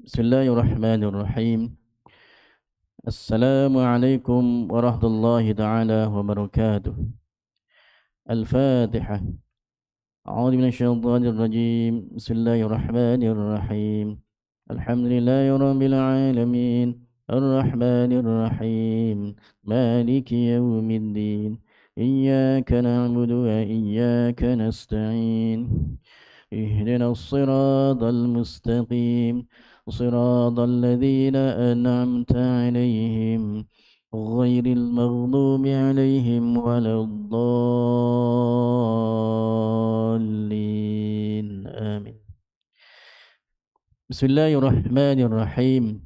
Bismillahirrahmanirrahim. Assalamualaikum warahmatullahi taala wabarakatuh. Al-Fatihah. A'udzu minasyaitonir rajim. Bismillahirrahmanirrahim. Alhamdulillahirabbil alamin. Arrahmanir rahim. Maliki yaumiddin. Iyyaka na'budu wa iyyaka nasta'in. اهدنا الصراط المستقيم صراط الذين أنعمت عليهم غير المغضوب عليهم ولا الضالين آمين. بسم الله الرحمن الرحيم.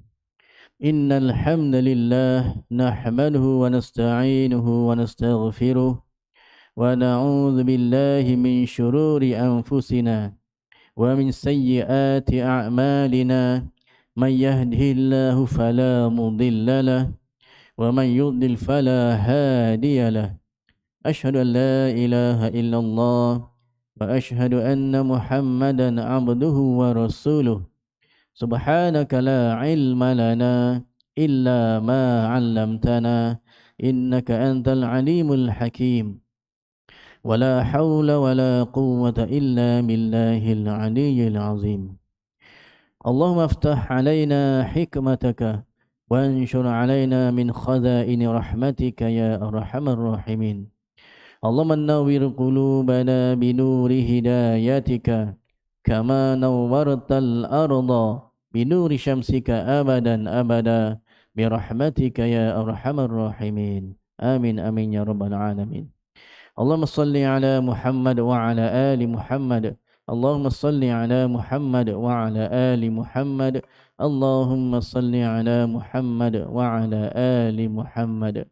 إن الحمد لله نحمده ونستعينه ونستغفره ونعوذ بالله من شرور أنفسنا ومن سيئات أعمالنا من يهده الله فلا مضل له ومن يضلل فلا هادي له أشهد أن لا إله إلا الله وأشهد أن محمدا عبده ورسوله سبحانك لا علم لنا إلا ما علمتنا إنك أنت العليم الحكيم ولا حول ولا قوة إلا بالله العلي العظيم اللهم افتح علينا حكمتك وانشر علينا من خزائن رحمتك يا أرحم الراحمين اللهم نور قلوبنا بنور هدايتك كما نورت الأرض بنور شمسك أبدا أبدا برحمتك يا أرحم الراحمين آمين آمين يا رب العالمين اللهم صل على محمد وعلى آل محمد اللهم صل على محمد وعلى آل محمد اللهم صل على محمد وعلى آل محمد.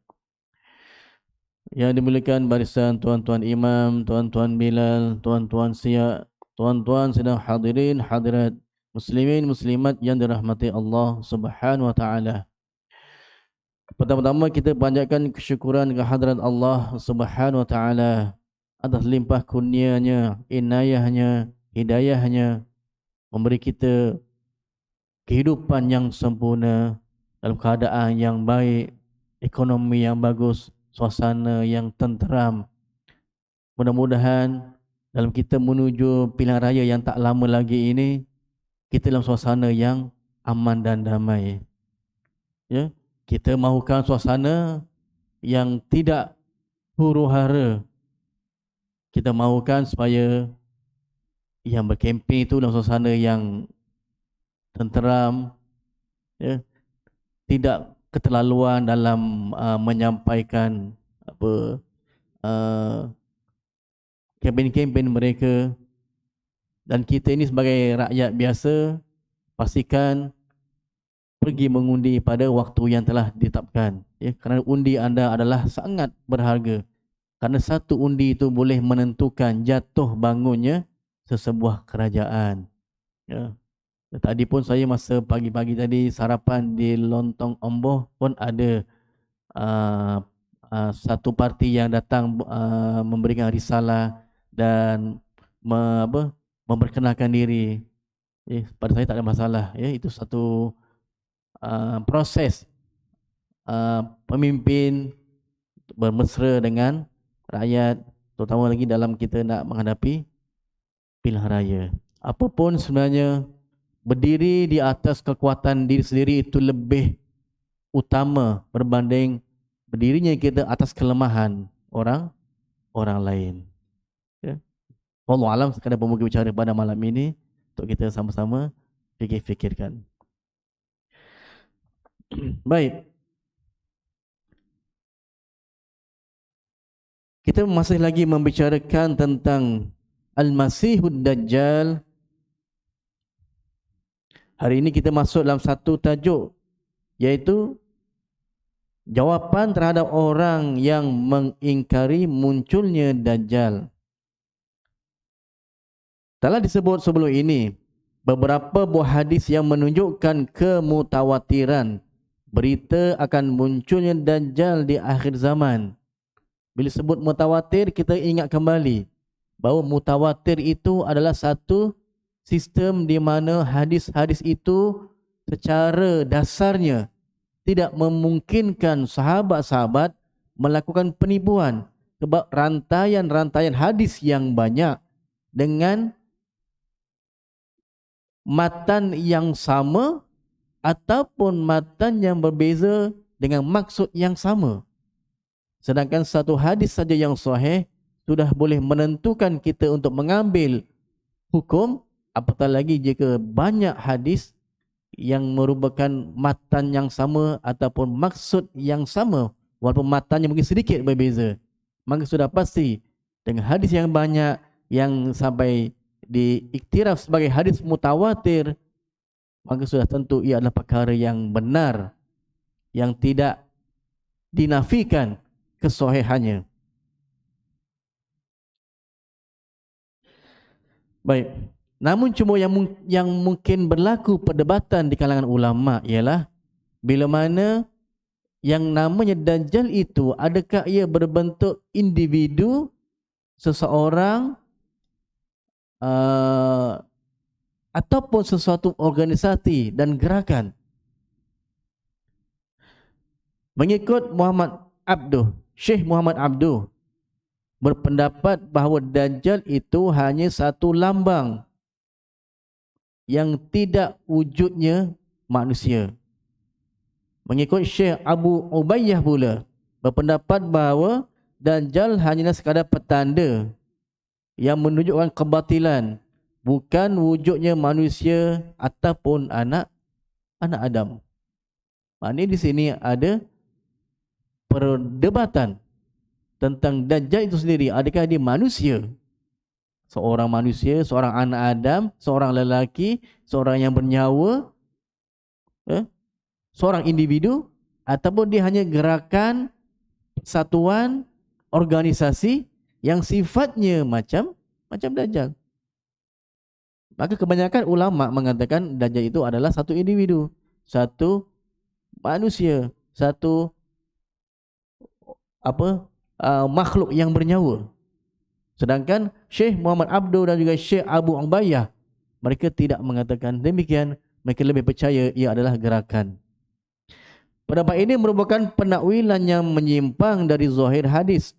Yang dimuliakan barisan tuan-tuan imam, tuan-tuan bilal, tuan-tuan siap, tuan-tuan sedang hadirin hadirat, muslimin muslimat yang dirahmati Allah Subhanahu wa taala. Pertama-tama kita panjatkan kesyukuran kehadrat Allah Subhanahu wa taala atas limpah kurnianya, inayahnya, hidayahnya, memberi kita kehidupan yang sempurna dalam keadaan yang baik, ekonomi yang bagus, suasana yang tenteram. Mudah-mudahan dalam kita menuju pilihan raya yang tak lama lagi ini, kita dalam suasana yang aman dan damai. Ya, kita mahukan suasana yang tidak huru-hara. Kita mahukan supaya yang berkempen itu dalam suasana yang tenteram, ya, tidak keterlaluan dalam menyampaikan kempen-kempen mereka. Dan kita ini sebagai rakyat biasa, pastikan pergi mengundi pada waktu yang telah ditetapkan, ya, kerana undi anda adalah sangat berharga. Kerana satu undi itu boleh menentukan jatuh bangunnya sesebuah kerajaan. Ya. Tadi pun saya masa pagi-pagi tadi sarapan di Lontong Omboh pun ada satu parti yang datang memberikan risalah dan memperkenalkan diri. Pada saya tak ada masalah. Ya, itu satu proses pemimpin bermesra dengan rakyat, terutama lagi dalam kita nak menghadapi pilihan raya. Apapun sebenarnya, berdiri di atas kekuatan diri sendiri itu lebih utama berbanding berdirinya kita atas kelemahan orang lain. Ya. Wallahu alam, sekadar pemuka bicara pada malam ini untuk kita sama-sama fikir-fikirkan. Baik. Kita masih lagi membicarakan tentang Al-Masihud Dajjal. Hari ini kita masuk dalam satu tajuk, iaitu jawapan terhadap orang yang mengingkari munculnya Dajjal. Telah disebut sebelum ini beberapa buah hadis yang menunjukkan kemutawatiran berita akan munculnya Dajjal di akhir zaman. Bila sebut mutawatir, kita ingat kembali bahawa mutawatir itu adalah satu sistem di mana hadis-hadis itu secara dasarnya tidak memungkinkan sahabat-sahabat melakukan penipuan, sebab rantaian-rantaian hadis yang banyak dengan matan yang sama ataupun matan yang berbeza dengan maksud yang sama. Sedangkan satu hadis saja yang sahih sudah boleh menentukan kita untuk mengambil hukum, apatah lagi jika banyak hadis yang merupakan matan yang sama ataupun maksud yang sama, walaupun matannya mungkin sedikit berbeza. Maka sudah pasti dengan hadis yang banyak yang sampai diiktiraf sebagai hadis mutawatir, maka sudah tentu ia adalah perkara yang benar, yang tidak dinafikan kesahihannya. Baik. Namun cuma yang mungkin berlaku perdebatan di kalangan ulama ialah bila mana yang namanya Dajjal itu, adakah ia berbentuk individu seseorang ataupun sesuatu organisasi dan gerakan. Mengikut Syekh Muhammad Abduh berpendapat bahawa Dajjal itu hanya satu lambang yang tidak wujudnya manusia. Mengikut Syekh Abu Ubayyah pula berpendapat bahawa Dajjal hanyalah sekadar petanda yang menunjukkan kebatilan, bukan wujudnya manusia ataupun anak Adam. Maknanya di sini ada perdebatan tentang Dajjal itu sendiri. Adakah dia manusia? Seorang manusia, seorang anak Adam, seorang lelaki, seorang yang bernyawa, seorang individu, ataupun dia hanya gerakan, satuan, organisasi yang sifatnya macam Dajjal. Maka kebanyakan ulama mengatakan Dajjal itu adalah satu individu, satu manusia, satu makhluk yang bernyawa. Sedangkan Syekh Muhammad Abduh dan juga Syekh Abu Ubayyah, mereka tidak mengatakan demikian. Mereka lebih percaya ia adalah gerakan. Pendapat ini merupakan penakwilan yang menyimpang dari zahir hadis.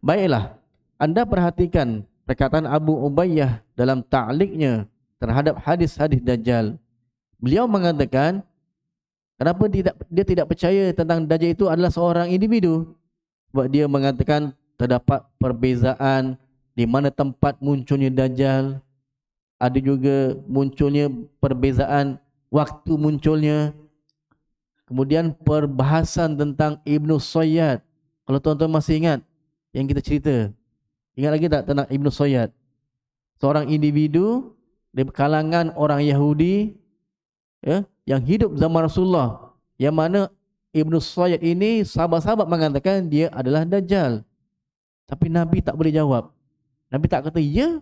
Baiklah, anda perhatikan perkataan Abu Ubayyah dalam ta'liqnya terhadap hadis-hadis Dajjal. Beliau mengatakan, kenapa dia tidak percaya tentang Dajjal itu adalah seorang individu? Sebab dia mengatakan terdapat perbezaan di mana tempat munculnya Dajjal. Ada juga munculnya perbezaan waktu munculnya. Kemudian perbahasan tentang Ibnu Sayyad. Kalau tuan-tuan masih ingat yang kita cerita, ingat lagi tak tentang Ibnu Sayyad? Seorang individu di kalangan orang Yahudi, yang hidup zaman Rasulullah, yang mana Ibnu Sayyad ini sahabat-sahabat mengatakan dia adalah Dajjal. Tapi Nabi tak boleh jawab. Nabi tak kata ya,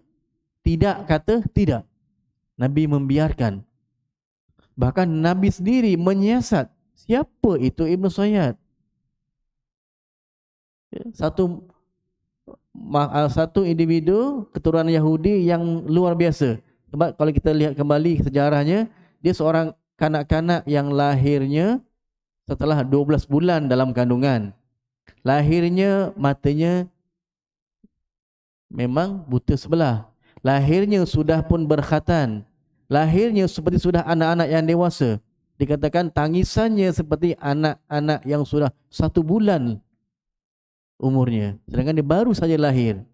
tidak kata tidak. Nabi membiarkan. Bahkan Nabi sendiri menyiasat siapa itu Ibnu Sayyad. Satu individu keturunan Yahudi yang luar biasa. Sebab kalau kita lihat kembali sejarahnya, dia seorang kanak-kanak yang lahirnya setelah 12 bulan dalam kandungan. Lahirnya matanya memang buta sebelah. Lahirnya sudah pun berkhatan. Lahirnya seperti sudah anak-anak yang dewasa. Dikatakan tangisannya seperti anak-anak yang sudah 1 bulan umurnya. Sedangkan dia baru saja lahir.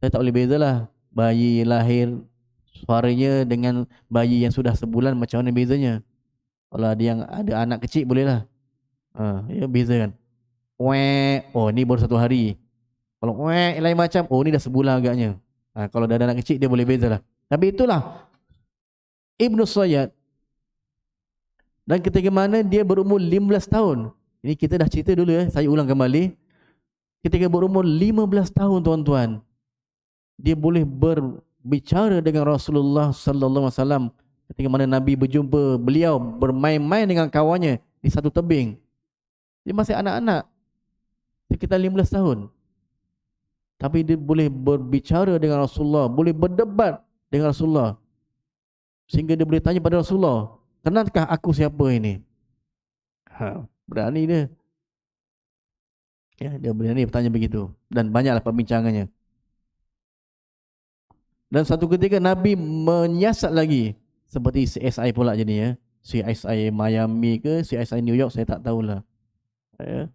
Saya tak boleh bezalah bayi lahir suaranya dengan bayi yang sudah sebulan, macam mana bezanya. Kalau ada yang ada anak kecil bolehlah. Ya beza kan. Oh ni baru 1 hari. Kalau lain macam, oh ni dah sebulan agaknya. Kalau dah ada anak kecil dia boleh bezalah. Tapi itulah Ibnu Sayyad. Dan ketika mana dia berumur 15 tahun. Ini kita dah cerita dulu saya ulang kembali. Ketika berumur 15 tahun tuan-tuan, dia boleh berbicara dengan Rasulullah sallallahu alaihi wasallam. Ketika mana Nabi berjumpa beliau bermain-main dengan kawannya di satu tebing. Dia masih anak-anak, sekitar 15 tahun. Tapi dia boleh berbicara dengan Rasulullah, boleh berdebat dengan Rasulullah. Sehingga dia boleh tanya pada Rasulullah, kenalkah aku siapa ini? Berani dia. Ya, dia berani bertanya begitu. Dan banyaklah perbincangannya. Dan satu ketika Nabi menyiasat lagi, seperti CSI pula jadinya. CSI Miami ke CSI New York, saya tak tahulah. Ya.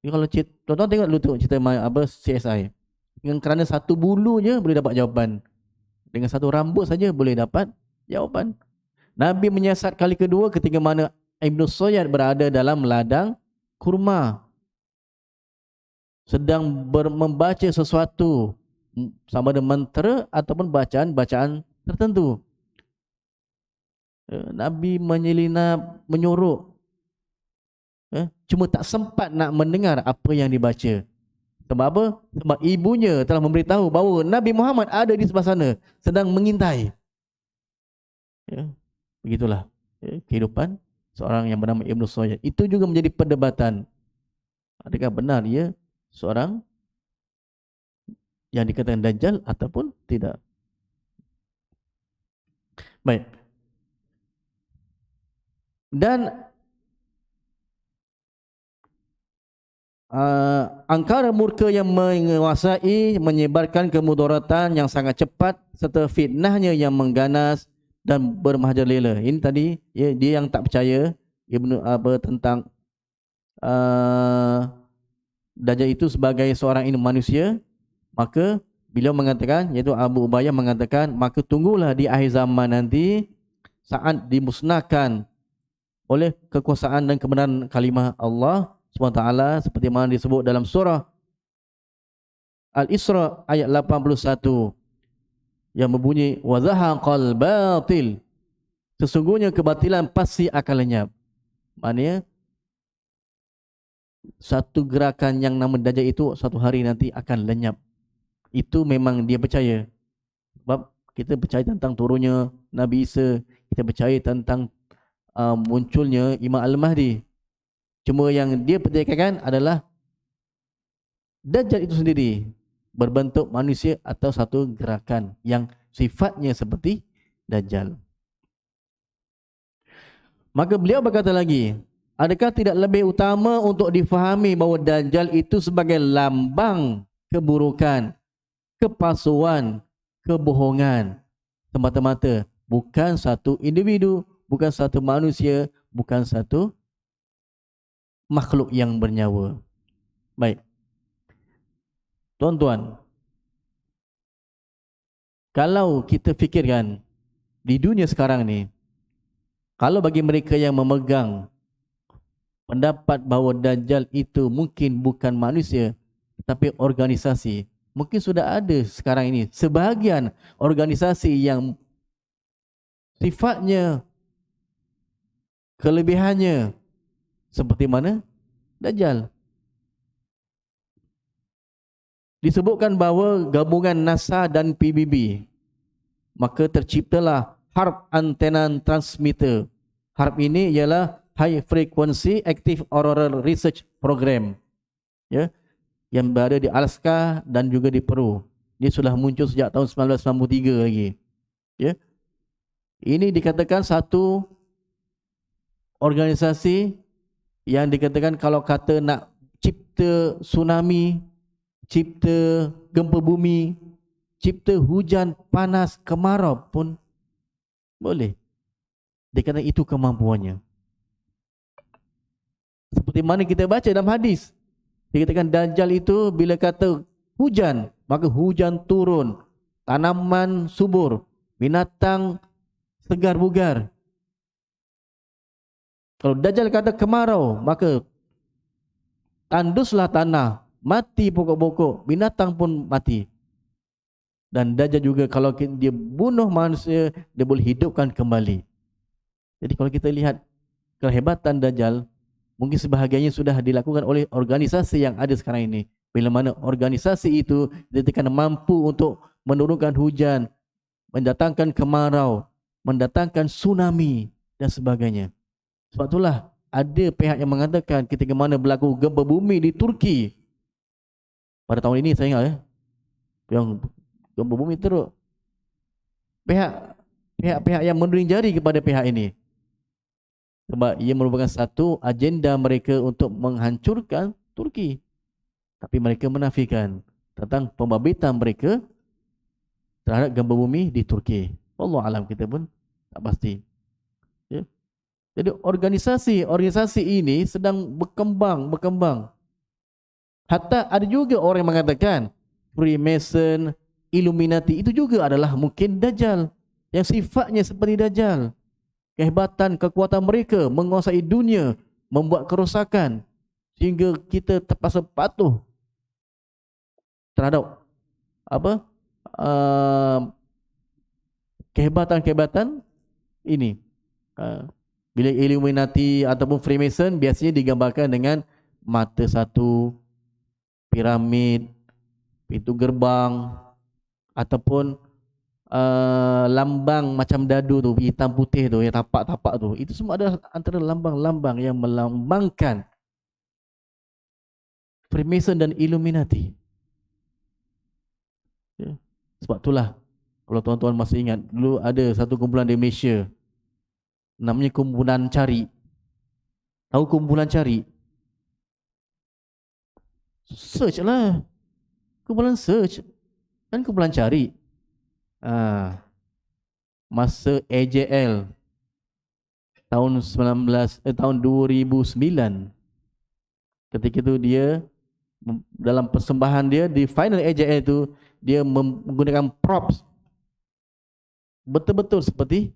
Jadi kalau tuan-tuan tengok dulu tu cerita apa CSI. Dengan kerana satu bulu je boleh dapat jawapan. Dengan satu rambut saja boleh dapat jawapan. Nabi menyiasat kali kedua ketika mana Ibnu Sayyad berada dalam ladang kurma. Sedang membaca sesuatu, sama ada mantra ataupun bacaan-bacaan tertentu. Nabi menyelinap, menyorok. Cuma tak sempat nak mendengar apa yang dibaca. Sebab apa? Sebab ibunya telah memberitahu bahawa Nabi Muhammad ada di sebelah sana, sedang mengintai. Begitulah kehidupan seorang yang bernama Ibnu Sayyad. Itu juga menjadi perdebatan. Adakah benar ia seorang yang dikatakan Dajjal ataupun tidak? Baik. Dan angkara murka yang menguasai, menyebarkan kemudaratan yang sangat cepat serta fitnahnya yang mengganas dan bermerajalela. Ini tadi ya, dia yang tak percaya Ibnu tentang Dajjal itu sebagai seorang manusia, maka beliau mengatakan, iaitu Abu Ubayyah mengatakan, maka tunggulah di akhir zaman nanti saat dimusnahkan oleh kekuasaan dan kebenaran kalimah Allah SWT, seperti mana disebut dalam surah Al-Isra ayat 81 yang berbunyi wa zahaqal batil, sesungguhnya kebatilan pasti akan lenyap. Maknanya satu gerakan yang nama Dajjal itu satu hari nanti akan lenyap. Itu memang dia percaya. Sebab kita percaya tentang turunnya Nabi Isa, kita percaya tentang munculnya Imam Al-Mahdi. Cuma yang dia percaykan adalah Dajjal itu sendiri berbentuk manusia atau satu gerakan yang sifatnya seperti Dajjal. Maka beliau berkata lagi, adakah tidak lebih utama untuk difahami bahawa Dajjal itu sebagai lambang keburukan, kepalsuan, kebohongan semata-mata, bukan satu individu, bukan satu manusia, bukan satu makhluk yang bernyawa. Baik. Tuan-tuan, kalau kita fikirkan di dunia sekarang ni, kalau bagi mereka yang memegang pendapat bahawa Dajjal itu mungkin bukan manusia tetapi organisasi, mungkin sudah ada sekarang ini sebahagian organisasi yang sifatnya, kelebihannya seperti mana Dajjal. Disebutkan bahawa gabungan NASA dan PBB, maka terciptalah HARP Antenna Transmitter. HARP ini ialah High Frequency Active Auroral Research Program, ya, yang berada di Alaska dan juga di Peru. Dia sudah muncul sejak tahun 1993 lagi. Ya. Ini dikatakan satu organisasi yang dikatakan kalau kata nak cipta tsunami, cipta gempa bumi, cipta hujan panas kemarau pun boleh. Dikatakan itu kemampuannya. Seperti mana kita baca dalam hadis, dikatakan Dajjal itu bila kata hujan, maka hujan turun, tanaman subur, binatang segar bugar. Kalau Dajjal kata kemarau, maka tanduslah tanah, mati pokok-pokok, binatang pun mati. Dan Dajjal juga kalau dia bunuh manusia, dia boleh hidupkan kembali. Jadi kalau kita lihat kehebatan Dajjal, mungkin sebahagiannya sudah dilakukan oleh organisasi yang ada sekarang ini. Bila mana organisasi itu dikatakan mampu untuk menurunkan hujan, mendatangkan kemarau, mendatangkan tsunami dan sebagainya. Sebab itulah ada pihak yang mengatakan ketika mana berlaku gempa bumi di Turki pada tahun ini, saya ingat yang gempa bumi teruk, pihak pihak-pihak yang menuding jari kepada pihak ini. Sebab ia merupakan satu agenda mereka untuk menghancurkan Turki. Tapi mereka menafikan tentang pembabitan mereka terhadap gempa bumi di Turki. Allah alam, kita pun tak pasti. Ya. Jadi organisasi ini sedang berkembang. Hatta ada juga orang yang mengatakan Freemason, Illuminati itu juga adalah mungkin Dajjal, yang sifatnya seperti Dajjal. Kehebatan, kekuatan mereka menguasai dunia, membuat kerosakan sehingga kita terpaksa patuh terhadap apa kehebatan-kehebatan ini. Bila Illuminati ataupun Freemason biasanya digambarkan dengan mata satu, piramid, pintu gerbang, ataupun lambang macam dadu tu, hitam putih tu, yang tapak-tapak tu. Itu semua adalah antara lambang-lambang yang melambangkan Freemason dan Illuminati. Ya. Sebab itulah, kalau tuan-tuan masih ingat, dulu ada satu kumpulan di Malaysia, namanya Kumpulan Cari. Tahu Kumpulan Cari? Search lah. Kumpulan search. Kan Kumpulan Cari. Masa AJL tahun 2009, ketika itu dia dalam persembahan dia di final AJL itu, dia menggunakan props betul-betul seperti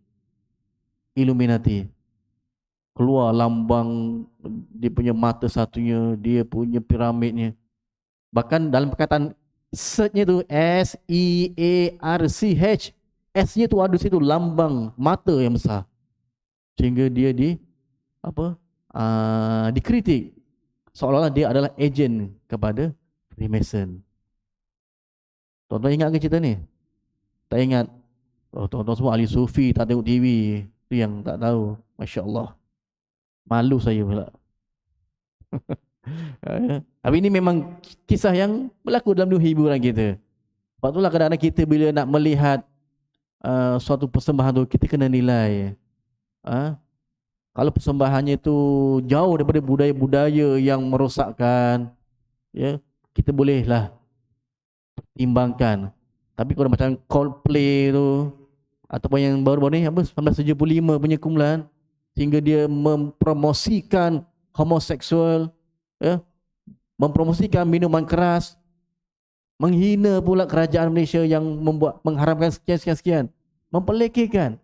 Illuminati. Keluar lambang dia punya mata satunya, dia punya piramidnya. Bahkan dalam perkataan search-nya tu SEARCH, S-nya tu ada situ lambang mata yang besar. Sehingga dia dikritik seolah-olah dia adalah ejen kepada Freemason. Tuan-tuan ingat ke cerita ni? Tak ingat? Oh, tuan-tuan semua ahli sufi, tak tengok TV. Itu yang tak tahu. Masya Allah. Malu saya pula. Tapi ini memang kisah yang berlaku dalam dunia hiburan kita. Sebab itulah kadang-kadang kita bila nak melihat suatu persembahan tu, kita kena nilai. Kalau persembahannya itu jauh daripada budaya-budaya yang merosakkan, ya, kita bolehlah timbangkan. Tapi kalau macam Coldplay tu, ataupun yang baru-baru ni 1975 punya kumpulan, sehingga dia mempromosikan homoseksual, ya, mempromosikan minuman keras, menghina pula kerajaan Malaysia yang mengharamkan sekian, mempelekehkan.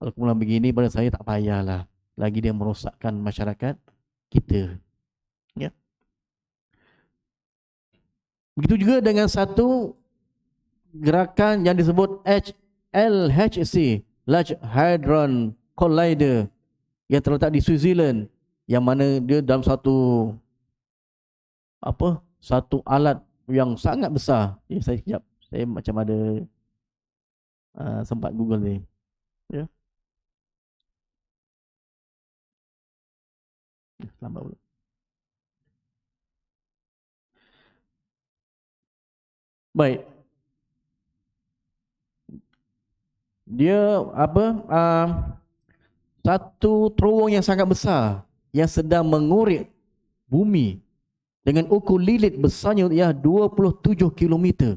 Kalau kumpulan begini, pada saya tak payahlah. Lagi dia merosakkan masyarakat kita. Ya. Begitu juga dengan satu gerakan yang disebut LHC, Large Hadron Collider, yang terletak di Switzerland, yang mana dia dalam satu alat yang sangat besar. Saya macam ada sempat Google ni. Ya. Lambat pula. Baik. Dia satu terowong yang sangat besar yang sedang mengorek bumi dengan ukur lilit besarnya ia 27 km.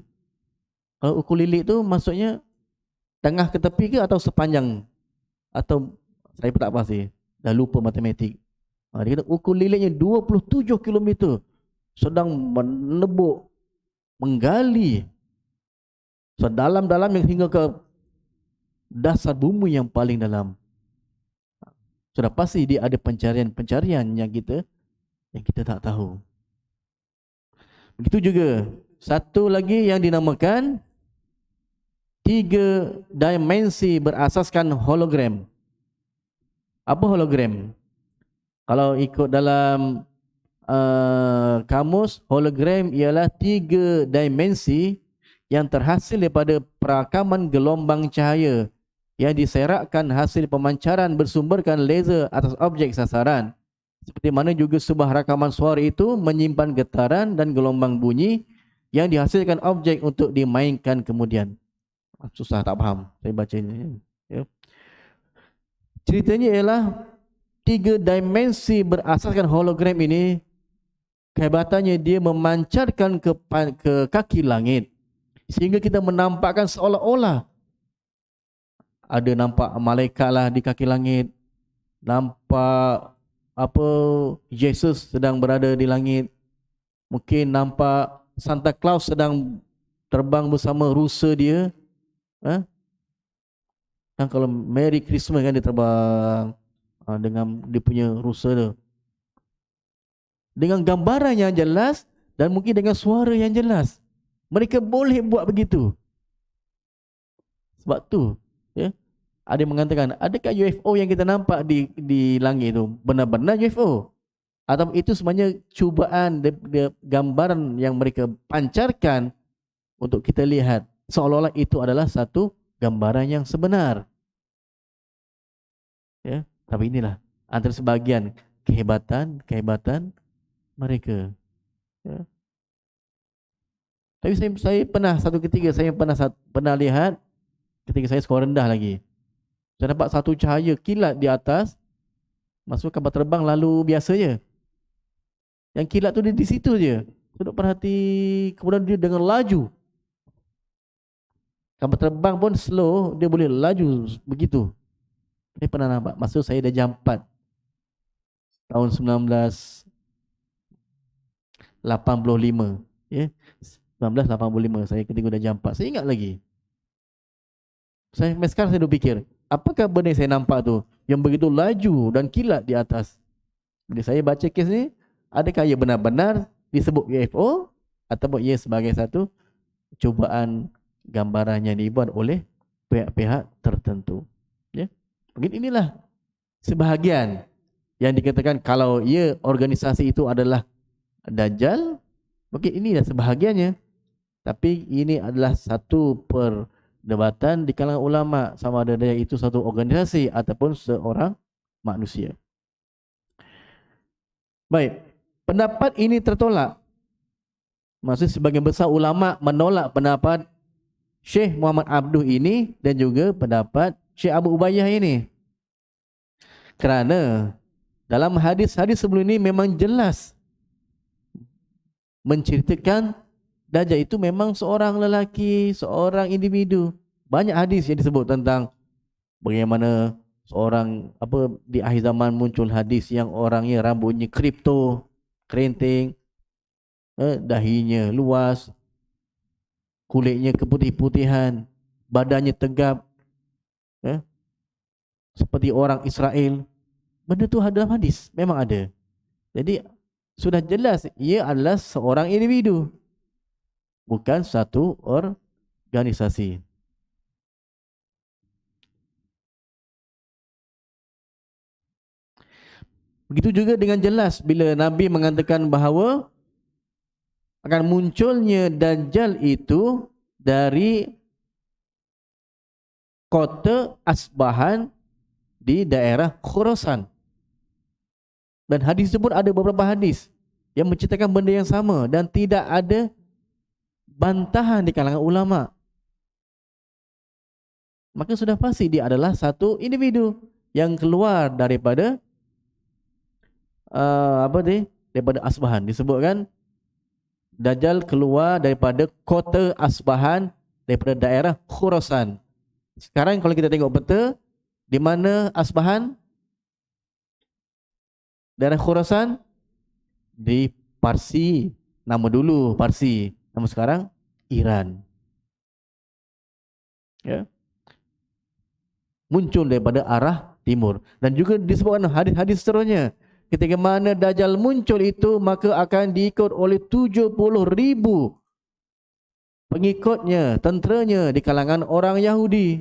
Kalau ukur lilit tu maksudnya tengah ke tepi ke atau sepanjang, atau saya pun tak pasti, dah lupa matematik. Dia kata ukur lilitnya 27 km, sedang menebuk, menggali sedalam-dalam yang hingga ke dasar bumi yang paling dalam. Sudah pasti dia ada pencarian yang kita tak tahu. Begitu juga satu lagi yang dinamakan 3 dimensi berasaskan hologram. Apa hologram? Kalau ikut dalam kamus, hologram ialah 3 dimensi yang terhasil daripada perakaman gelombang cahaya yang diserakkan hasil pemancaran bersumberkan laser atas objek sasaran. Seperti mana juga sebuah rakaman suara itu menyimpan getaran dan gelombang bunyi yang dihasilkan objek untuk dimainkan kemudian. Susah, tak faham saya baca ini. Ya. Ceritanya ialah 3 dimensi berasaskan hologram ini, kehebatannya dia memancarkan ke kaki langit sehingga kita menampakkan seolah-olah ada nampak malaikat lah di kaki langit, nampak apa Yesus sedang berada di langit, mungkin nampak Santa Claus sedang terbang bersama rusa dia, kan kalau Merry Christmas kan dia terbang dengan dia punya rusa tu, dengan gambaran yang jelas dan mungkin dengan suara yang jelas. Mereka boleh buat begitu. Sebab tu, ya, ada yang mengatakan, adakah UFO yang kita nampak di langit itu benar-benar UFO? Atau itu sebenarnya cubaan gambaran yang mereka pancarkan untuk kita lihat seolah-olah itu adalah satu gambaran yang sebenar. Ya, tapi inilah antara sebagian kehebatan mereka. Ya. Tapi saya pernah satu ketika saya pernah lihat ketika saya sekolah rendah lagi. Saya nampak satu cahaya kilat di atas, masuk kapal terbang lalu biasa je. Yang kilat tu dia di situ je. Saya duduk perhati, kemudian dia dengan laju. Kapal terbang pun slow, dia boleh laju begitu. Saya pernah nampak, masa saya dah jam 4 tahun 1985, ya. 1985 saya ketika dah jam 4. Saya ingat lagi. Sekarang saya fikir, apakah benda yang saya nampak tu yang begitu laju dan kilat di atas? Bila saya baca kes ni, adakah ia benar-benar disebut UFO ataupun ia sebagai satu cubaan gambaran yang dibuat oleh pihak-pihak tertentu? Ya. Mungkin inilah sebahagian yang dikatakan kalau ia organisasi itu adalah Dajjal, mungkin inilah sebahagiannya. Tapi ini adalah satu perdebatan di kalangan ulama sama ada dia itu satu organisasi ataupun seorang manusia. Baik, pendapat ini tertolak. Maksud sebagian besar ulama menolak pendapat Syekh Muhammad Abduh ini dan juga pendapat Syekh Abu Ubayyah ini. Kerana dalam hadis-hadis sebelum ini memang jelas menceritakan Dajjal itu memang seorang lelaki, seorang individu. Banyak hadis yang disebut tentang bagaimana seorang di akhir zaman muncul hadis yang orangnya rambutnya kripto, kerinting, dahinya luas, kulitnya keputih-putihan, badannya tegap, seperti orang Israel. Benda tu ada dalam hadis, memang ada. Jadi sudah jelas ia adalah seorang individu, bukan satu organisasi. Begitu juga dengan jelas bila Nabi mengatakan bahawa akan munculnya Dajjal itu dari kota Asbahan di daerah Khurasan. Dan hadis tersebut ada beberapa hadis yang menceritakan benda yang sama dan tidak ada bantahan di kalangan ulama. Maka sudah pasti dia adalah satu individu yang keluar daripada daripada Asbahan. Disebutkan Dajjal keluar daripada kota Asbahan, daripada daerah Khurasan. Sekarang kalau kita tengok peta, di mana Asbahan? Daerah Khurasan? Di Parsi. Nama dulu Parsi, nama sekarang Iran. Ya. Muncul daripada arah timur. Dan juga disebutkan hadis-hadis seterusnya, ketika mana Dajjal muncul itu, maka akan diikut oleh 70,000 pengikutnya, tenteranya di kalangan orang Yahudi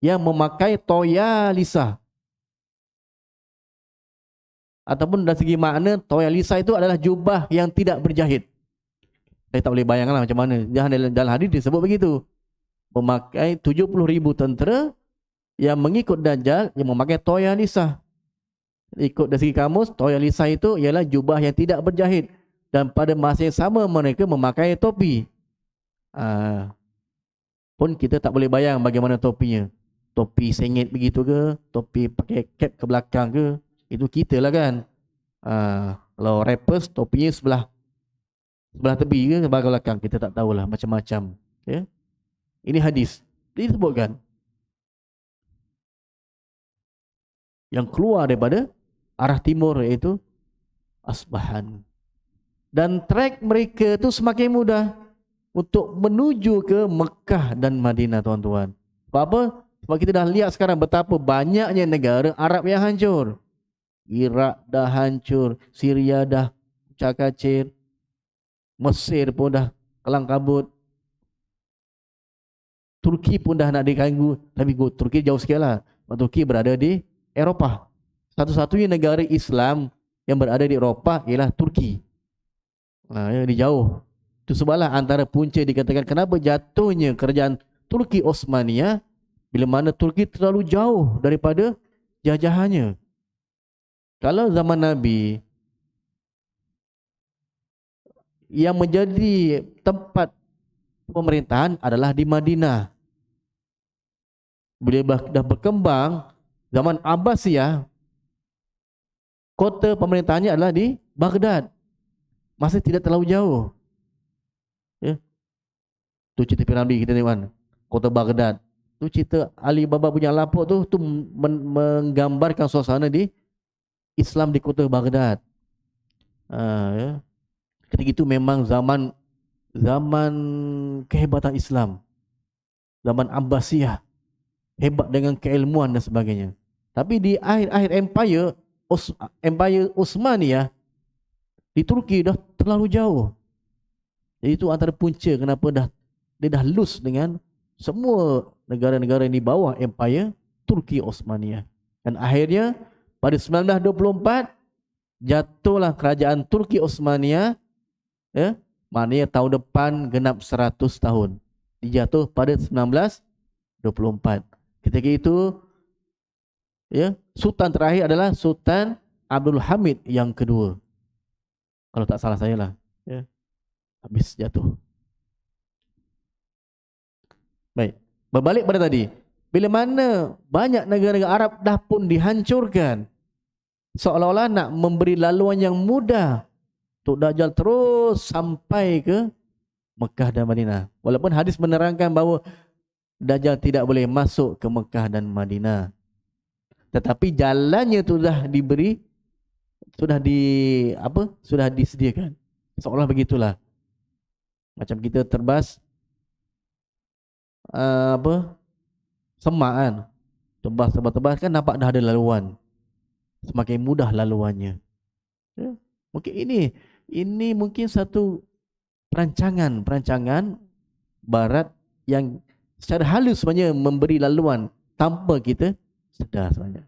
yang memakai toyalisah. Ataupun dari segi makna, toyalisah itu adalah jubah yang tidak berjahit. Saya tak boleh bayangkanlah macam mana. Dalam hadis disebut begitu. Memakai 70,000 tentera yang mengikut Dajjal yang memakai toyalisah. Ikut dari segi kamus, toyalisah itu ialah jubah yang tidak berjahit. Dan pada masa yang sama mereka memakai topi. Pun kita tak boleh bayang bagaimana topinya. topi sengit begitu ke, topi pakai cap ke belakang ke, itu kita lah kan. Kalau rappers topinya sebelah tepi ke sebelah belakang, kita tak tahulah, macam-macam. Ya. Ini hadis disebutkan yang keluar daripada arah timur, iaitu Asbahan. Dan trek mereka tu semakin mudah untuk menuju ke Mekah dan Madinah, tuan-tuan. Sebab apa? Sebab kita dah lihat sekarang betapa banyaknya negara Arab yang hancur. Iraq dah hancur, Syria dah pecah-kacir, Mesir pun dah kelang kabut, Turki pun dah nak diganggu. Tapi Turki jauh sikit lah. Turki berada di Eropah. Satu-satunya negara Islam yang berada di Eropah ialah Turki. Ini jauh. Itu sebablah antara punca dikatakan kenapa jatuhnya kerajaan Turki Osmaniyah bila mana Turki terlalu jauh daripada jajahannya. Kalau zaman Nabi, yang menjadi tempat pemerintahan adalah di Madinah. Bila dah berkembang zaman Abbasiyah, kota pemerintahannya adalah di Baghdad. Masih tidak terlalu jauh. Ya. Tu cerita Piramidi kita tengok kan. Kota Baghdad. Tu cerita Ali Baba punya lapuk tu menggambarkan suasana di Islam di kota Baghdad. Ya. Ketika itu memang zaman kehebatan Islam. Zaman Abbasiyah. Hebat dengan keilmuan dan sebagainya. Tapi di akhir-akhir Empire Utsmaniyah di Turki dah terlalu jauh. Jadi itu antara punca kenapa dia dah lose dengan semua negara-negara yang di bawah Empire Turki Utsmaniyah. Dan akhirnya pada 1924 jatuhlah kerajaan Turki Utsmaniyah, ya, maknanya tahun depan genap 100 tahun. Dijatuh pada 1924. Ketika itu, ya, sultan terakhir adalah Sultan Abdul Hamid yang kedua. Kalau tak salah saya lah, ya. Habis jatuh. Baik, berbalik pada tadi. Bila mana banyak negara-negara Arab dah pun dihancurkan, seolah-olah nak memberi laluan yang mudah untuk Dajjal terus sampai ke Mekah dan Madinah. Walaupun hadis menerangkan bahawa Dajjal tidak boleh masuk ke Mekah dan Madinah. Tetapi jalannya tu dah diberi, sudah disediakan. Seolah begitulah. Macam kita terbas semak kan. Tebas kan nampak dah ada laluan. Semakin mudah laluannya. Ya. Mungkin ini mungkin satu perancangan barat yang secara halus sebenarnya memberi laluan tanpa kita sedar sebenarnya.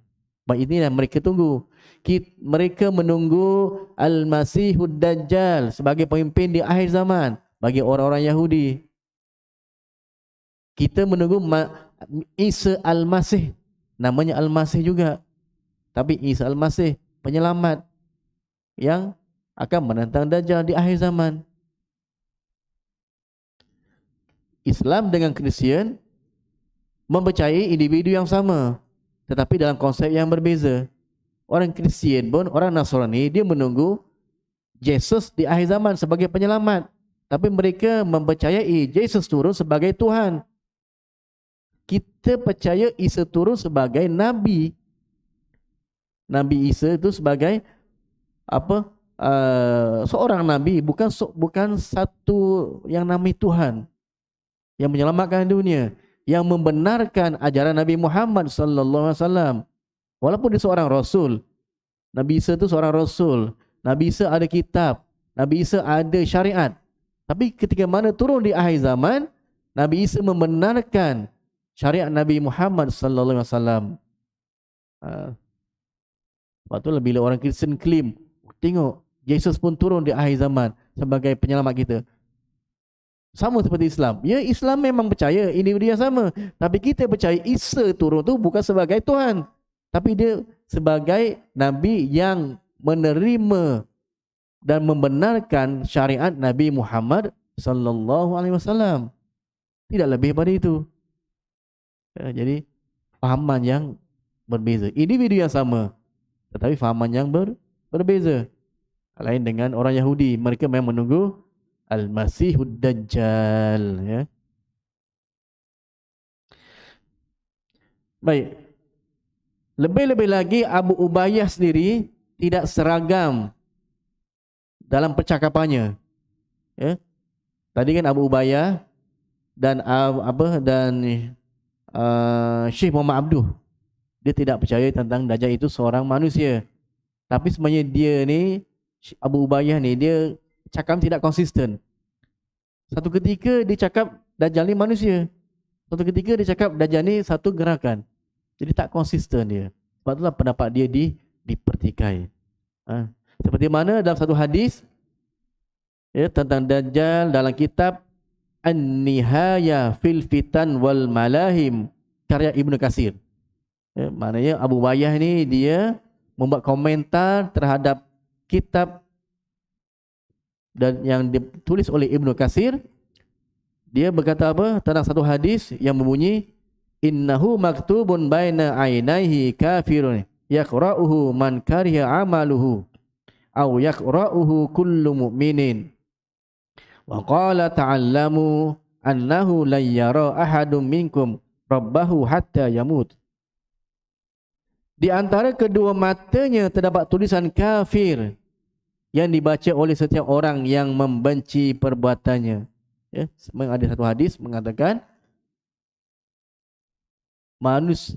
Baik, ini yang mereka tunggu. Mereka menunggu Al-Masihud Dajjal sebagai pemimpin di akhir zaman bagi orang-orang Yahudi. Kita menunggu Isa Al-Masih, namanya Al-Masih juga. Tapi Isa Al-Masih penyelamat yang akan menentang Dajjal di akhir zaman. Islam dengan Kristian mempercayai individu yang sama, tetapi dalam konsep yang berbeza. Orang Kristian pun, orang Nasrani, dia menunggu Yesus di akhir zaman sebagai penyelamat. Tapi mereka mempercayai Yesus turun sebagai Tuhan. Kita percaya Isa turun sebagai Nabi. Nabi Isa itu sebagai seorang Nabi, bukan satu yang namanya Tuhan, yang menyelamatkan dunia, yang membenarkan ajaran Nabi Muhammad sallallahu alaihi wasallam. Walaupun dia seorang rasul, Nabi Isa itu seorang rasul, Nabi Isa ada kitab, Nabi Isa ada syariat. Tapi ketika mana turun di akhir zaman, Nabi Isa membenarkan syariat Nabi Muhammad sallallahu alaihi wasallam. Sebab tu bila orang Kristen claim, tengok Yesus pun turun di akhir zaman sebagai penyelamat kita. Sama seperti Islam. Ya, Islam memang percaya ini dia sama. Tapi kita percaya Isa turun tu bukan sebagai Tuhan, tapi dia sebagai Nabi yang menerima dan membenarkan syariat Nabi Muhammad sallallahu alaihi wasallam. Tidak lebih pada itu. Jadi fahaman yang berbeza. Individu yang sama, tetapi fahaman yang berbeza. Lain dengan orang Yahudi, mereka memang menunggu Al-Masihud Dajjal, ya. Baik. Lebih-lebih lagi Abu Ubayyah sendiri tidak seragam dalam percakapannya, ya. Tadi kan Abu Ubayyah dan Syekh Muhammad Abduh, dia tidak percaya tentang Dajjal itu seorang manusia. Tapi sebenarnya dia ni, Abu Ubayyah ni, dia cakap tidak konsisten. Satu ketika dia cakap Dajjal ni manusia, satu ketika dia cakap Dajjal ni satu gerakan. Jadi tak konsisten dia. Sebab itulah pendapat dia dipertikai. Seperti mana dalam satu hadis, ya, tentang Dajjal dalam kitab An-Nihaya fil Fitan wal Malahim karya Ibnu Katsir. Ya, maknanya Abu Ubayyah ni dia membuat komentar terhadap kitab dan yang ditulis oleh Ibnu Katsir. Dia berkata apa? Tentang satu hadis yang berbunyi, innahu maktubun baina ainaihi kafirun yaqra'uhu man kariha amaluhu aw yaqra'uhu kullu mu'minin. Wa qala ta'allamu annahu la yara ahadun minkum rabbahu hatta yamut. Di antara kedua matanya terdapat tulisan kafir yang dibaca oleh setiap orang yang membenci perbuatannya. Ya, ada satu hadis mengatakan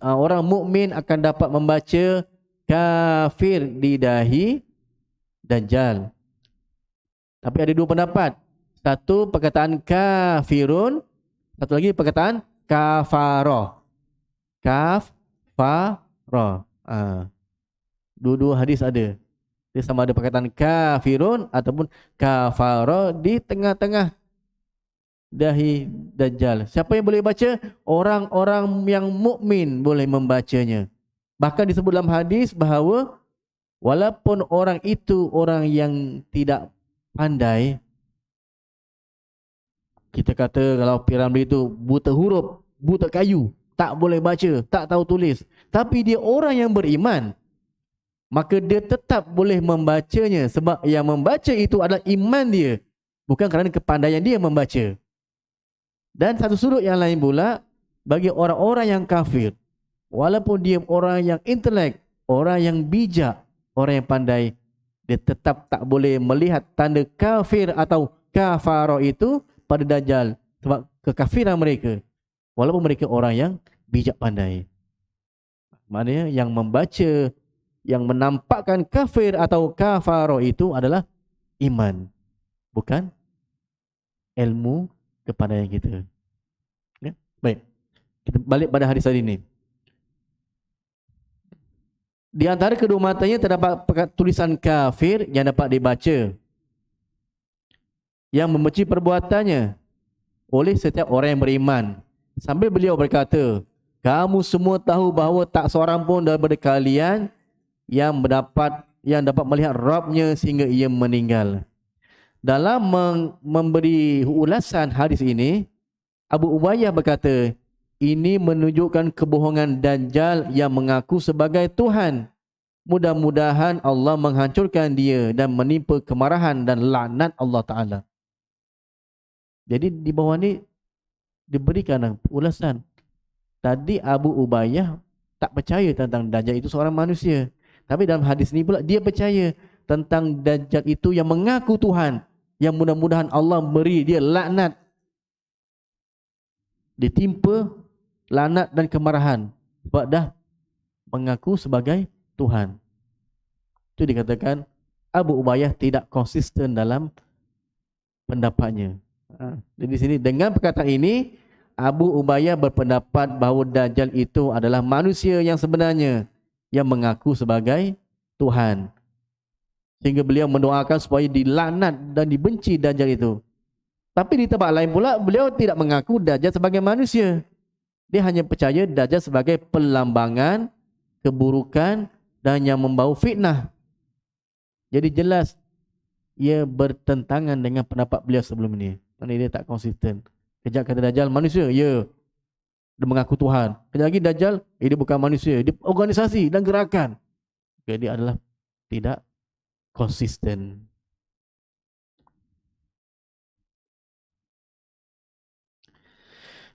orang mukmin akan dapat membaca kafir di dahi Dajjal. Tapi ada dua pendapat. Satu perkataan kafirun, satu lagi perkataan kafarah. Kafarah. Dua-dua hadis ada. Dia sama ada perkataan kafirun ataupun kafarah di tengah-tengah dahi Dajjal. Siapa yang boleh baca? Orang-orang yang mukmin boleh membacanya. Bahkan disebut dalam hadis bahawa walaupun orang itu orang yang tidak pandai, kita kata kalau Piramli itu buta huruf, buta kayu, tak boleh baca, tak tahu tulis, tapi dia orang yang beriman, maka dia tetap boleh membacanya, sebab yang membaca itu adalah iman dia, bukan kerana kepandaian dia membaca. Dan satu sudut yang lain pula, bagi orang-orang yang kafir, walaupun dia orang yang intelek, orang yang bijak, orang yang pandai, dia tetap tak boleh melihat tanda kafir atau kafarah itu pada Dajjal, sebab kekafiran mereka, walaupun mereka orang yang bijak pandai. Maknanya yang membaca, yang menampakkan kafir atau kafarah itu adalah iman, bukan ilmu kepandaian kita. Ya? Baik, kita balik pada hadis tadi ini. Di antara kedua matanya terdapat tulisan kafir yang dapat dibaca, yang membenci perbuatannya oleh setiap orang yang beriman. Sambil beliau berkata, kamu semua tahu bahawa tak seorang pun daripada kalian yang dapat melihat Rabbnya sehingga ia meninggal. Dalam memberi ulasan hadis ini, Abu Ubayyah berkata, ini menunjukkan kebohongan Dajjal yang mengaku sebagai Tuhan. Mudah-mudahan Allah menghancurkan dia dan menimpa kemarahan dan laknat Allah Ta'ala. Jadi di bawah ni diberikan ulasan. Tadi Abu Ubayyah tak percaya tentang Dajjal itu seorang manusia. Tapi dalam hadis ni pula dia percaya tentang Dajjal itu yang mengaku Tuhan. Yang mudah-mudahan Allah beri dia laknat. Ditimpa laknat dan kemarahan sebab dah mengaku sebagai Tuhan. Itu dikatakan Abu Ubayyah tidak konsisten dalam pendapatnya. Jadi di sini dengan perkataan ini Abu Ubayyah berpendapat bahawa Dajjal itu adalah manusia yang sebenarnya yang mengaku sebagai Tuhan. Sehingga beliau mendoakan supaya dilaknat dan dibenci Dajjal itu. Tapi di tempat lain pula beliau tidak mengaku Dajjal sebagai manusia. Dia hanya percaya Dajjal sebagai pelambangan keburukan dan yang membawa fitnah. Jadi jelas ia bertentangan dengan pendapat beliau sebelum ini. Maksudnya dia tak konsisten. Kejap kata Dajjal manusia, ya. Dia mengaku Tuhan. Kejap lagi Dajjal, dia bukan manusia, dia organisasi dan gerakan. Jadi adalah tidak konsisten.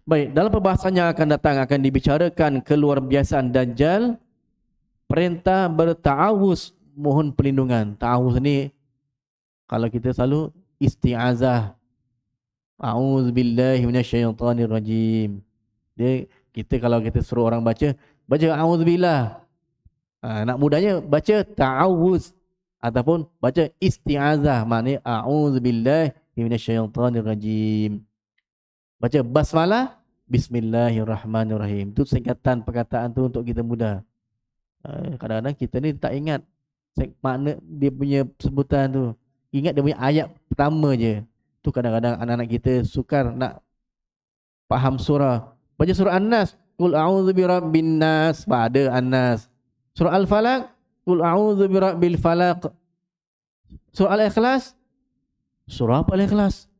Baik, dalam perbahasan yang akan datang akan dibicarakan keluar biasaan Dajjal, perintah berta'awuz, mohon perlindungan. Ta'awuz ni kalau kita selalu isti'azah. A'udzubillahi minasyaitonirrajim. Dia kita kalau kita suruh orang baca a'udzubillah. Nak mudahnya baca ta'awuz ataupun baca isti'azah, maknanya a'udzubillahi minasyaitonirrajim. Baca basmalah, bismillahirrahmanirrahim. Itu singkatan perkataan tu untuk kita mudah. Kadang-kadang kita ni tak ingat makna dia punya sebutan tu. Ingat dia punya ayat pertama je. Tu kadang-kadang anak-anak kita sukar nak faham surah. Baca surah An-Nas, qul a'udzu birabbin nas, ada An-Nas. Surah Al-Falaq, qul a'udzu birabbil falaq. Surah Al-Ikhlas, surah apa Al-Ikhlas?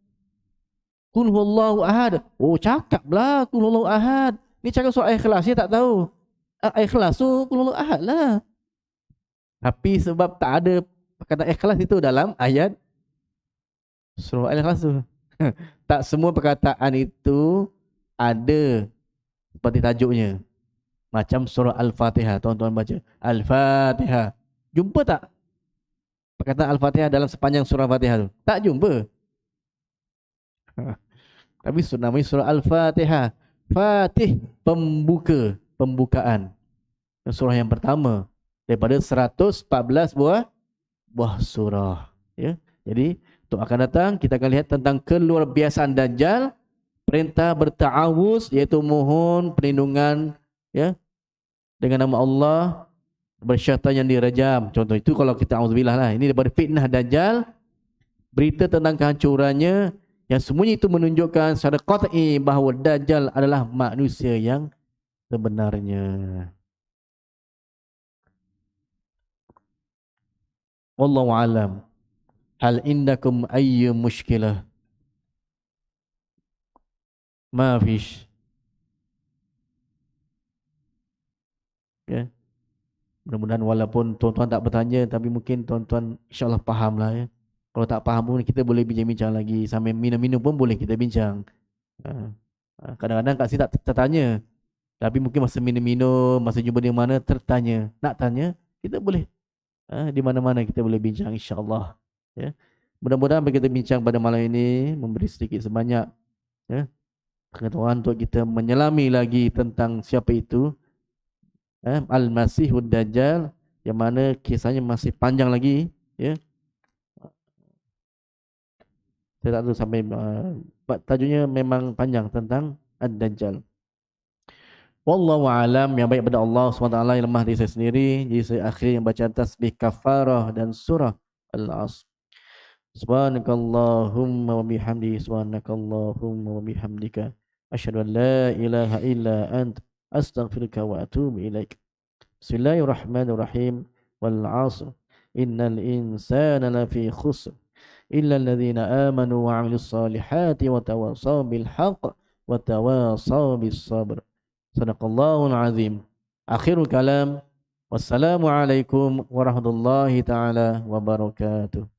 Qul huwallahu ahad. Oh, cakaplah qul huwallahu ahad. Ni cakap surah Al-Ikhlas, dia tak tahu. Al-Ikhlas tu qul huwallahu ahad lah. Tapi sebab tak ada kata ikhlas itu dalam ayat surah Al-Ikhlas tu. Tak semua perkataan itu ada seperti tajuknya. Macam surah Al-Fatihah, tuan-tuan baca Al-Fatihah. Jumpa tak perkataan Al-Fatihah dalam sepanjang surah Fatihah tu? Tak jumpa. Tapi namanya surah Al-Fatihah. Fatih, pembukaan. Surah yang pertama daripada 114 buah surah. Ya. Jadi untuk akan datang kita akan lihat tentang keluar biasaan Dajjal, perintah berta'awuz iaitu mohon perlindungan ya dengan nama Allah bersyaitan yang dirajam. Contoh itu kalau kita auzubillah lah. Ini daripada fitnah Dajjal, berita tentang kehancurannya, yang semuanya itu menunjukkan secara qat'i bahawa Dajjal adalah manusia yang sebenarnya. Wallahu alam. Hal indakum ayyu mushkilah? Ma fish. Ya. Mudah-mudahan walaupun tuan-tuan tak bertanya, tapi mungkin tuan-tuan insyaAllah faham lah ya. Kalau tak faham pun kita boleh bincang-bincang lagi. Sambil minum-minum pun boleh kita bincang. Kadang-kadang Kak Si tak tertanya. Tapi mungkin masa minum-minum, masa jumpa di mana tertanya. Nak tanya, kita boleh. Di mana-mana kita boleh bincang insyaAllah. Ya. Mudah-mudahan kita bincang pada malam ini memberi sedikit sebanyak ya, pengetahuan untuk kita menyelami lagi tentang siapa itu Al-Masihud Dajjal, yang mana kisahnya masih panjang lagi ya. Saya tak tahu sampai tajuknya memang panjang tentang Ad-Dajjal. Wallahu alam, yang baik pada Allah SWT, yang lemah diri saya sendiri. Jadi saya akhiri yang baca tasbih kafarah dan surah Al-Asr. Subhanakallahumma wa bihamdi, subhanakallahumma wa bihamdika, asyhadu an la ilaha illa ant, astaghfiruka wa atubu ilaik. Bismillahirrahmanirrahim. Wal 'asr, innal insana lafi khusr illa alladhina amanu wa 'amilus salihati wa tawasaw bil haqq wa tawasaw bis sabr. Sadaqallahul azim. Akhirul kalam. Wassalamu alaikum warahmatullahi taala wabarakatuh.